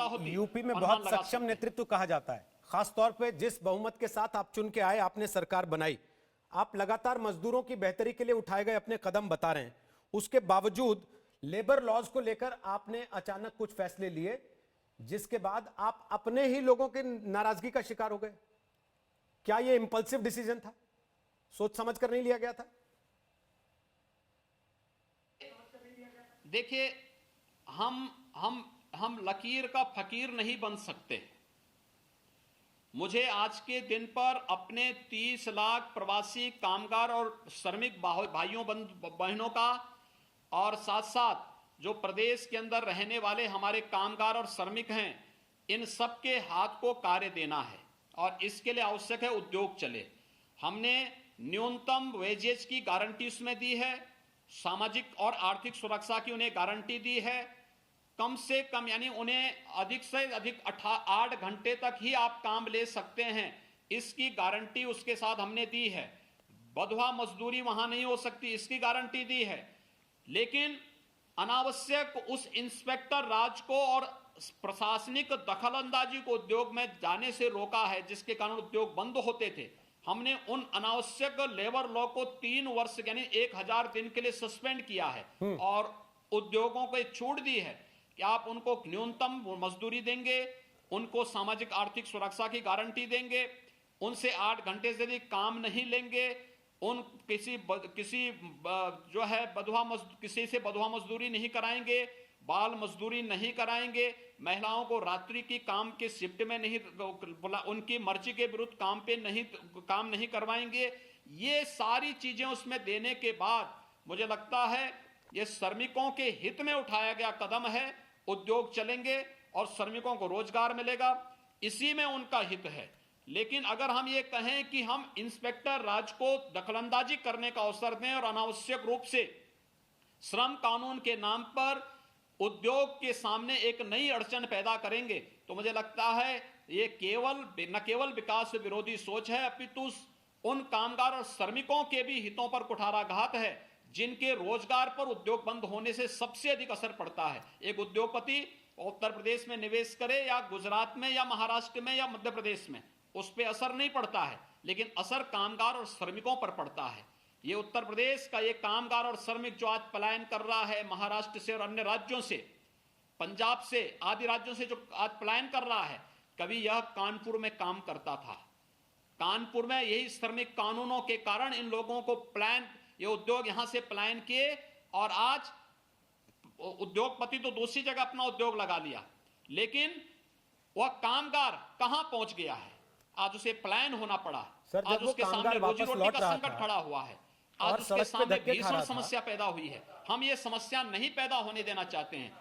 होती। यूपी में बहुत सक्षम नेतृत्व कहा जाता है, खासतौर पे जिस बहुमत के साथ आप चुन के आए, आपने सरकार बनाई, आप लगातार मजदूरों की बेहतरी के लिए उठाए गए अपने कदम बता रहे हैं। उसके बावजूद लेबर लॉज को लेकर आपने अचानक कुछ फैसले लिए, जिसके बाद आप अपने ही लोगों की नाराजगी का शिकार हो गए। क्या यह इंपल्सिव डिसीजन था, सोच समझ कर नहीं लिया गया था? देखिए, हम लकीर का फकीर नहीं बन सकते। मुझे आज के दिन पर अपने 30 लाख प्रवासी कामगार और श्रमिक भाइयों बहनों का और साथ साथ जो प्रदेश के अंदर रहने वाले हमारे कामगार और श्रमिक हैं, इन सब के हाथ को कार्य देना है और इसके लिए आवश्यक है उद्योग चले। हमने न्यूनतम वेजेस की गारंटी उसमें दी है, सामाजिक और आर्थिक सुरक्षा की उन्हें गारंटी दी है। कम से कम यानी उन्हें अधिक से अधिक 8 घंटे तक ही आप काम ले सकते हैं, इसकी गारंटी उसके साथ हमने दी है। बंधुआ मजदूरी वहां नहीं हो सकती, इसकी गारंटी दी है। लेकिन अनावश्यक उस इंस्पेक्टर राज को और प्रशासनिक दखलंदाजी को उद्योग में जाने से रोका है, जिसके कारण उद्योग बंद होते थे। हमने उन अनावश्यक लेबर लॉ को 3 वर्ष यानी 1000 दिन के लिए सस्पेंड किया है और उद्योगों को छूट दी है कि आप उनको न्यूनतम मजदूरी देंगे, उनको सामाजिक आर्थिक सुरक्षा की गारंटी देंगे, उनसे 8 घंटे से अधिक काम नहीं लेंगे, उन किसी जो है किसी से बंधुआ मजदूरी नहीं कराएंगे, बाल मजदूरी नहीं कराएंगे, महिलाओं को रात्रि की काम के शिफ्ट में नहीं, उनकी मर्जी के विरुद्ध काम नहीं करवाएंगे। ये सारी चीजें उसमें देने के बाद मुझे लगता है ये श्रमिकों के हित में उठाया गया कदम है। उद्योग चलेंगे और श्रमिकों को रोजगार मिलेगा, इसी में उनका हित है। लेकिन अगर हम ये कहें कि हम इंस्पेक्टर राज को दखलंदाजी करने का अवसर दें और अनावश्यक रूप से श्रम कानून के नाम पर उद्योग के सामने एक नई अड़चन पैदा करेंगे, तो मुझे लगता है ये न केवल विकास विरोधी सोच है, अपितु उन कामगार और श्रमिकों के भी हितों पर कुठाराघात है, जिनके रोजगार पर उद्योग बंद होने से सबसे अधिक असर पड़ता है। एक उद्योगपति उत्तर प्रदेश में निवेश करे या गुजरात में या महाराष्ट्र में या मध्य प्रदेश में, उस पर असर नहीं पड़ता है, लेकिन असर कामगार और श्रमिकों पर पड़ता है। ये उत्तर प्रदेश का ये कामगार और श्रमिक जो आज पलायन कर रहा है महाराष्ट्र से और अन्य राज्यों से, पंजाब से आदि राज्यों से जो आज पलायन कर रहा है, कभी यह कानपुर में काम करता था। कानपुर में यही श्रमिक कानूनों के कारण इन लोगों को ये उद्योग यहां से पलायन किए और आज उद्योगपति तो दूसरी जगह अपना उद्योग लगा लिया, लेकिन वह कामगार कहां पहुंच गया है? आज उसे पलायन होना पड़ा। आज उसके सामने रोजी रोटी का संकट खड़ा हुआ है, आज उसके सामने भीषण समस्या पैदा हुई है। हम ये समस्या नहीं पैदा होने देना चाहते हैं।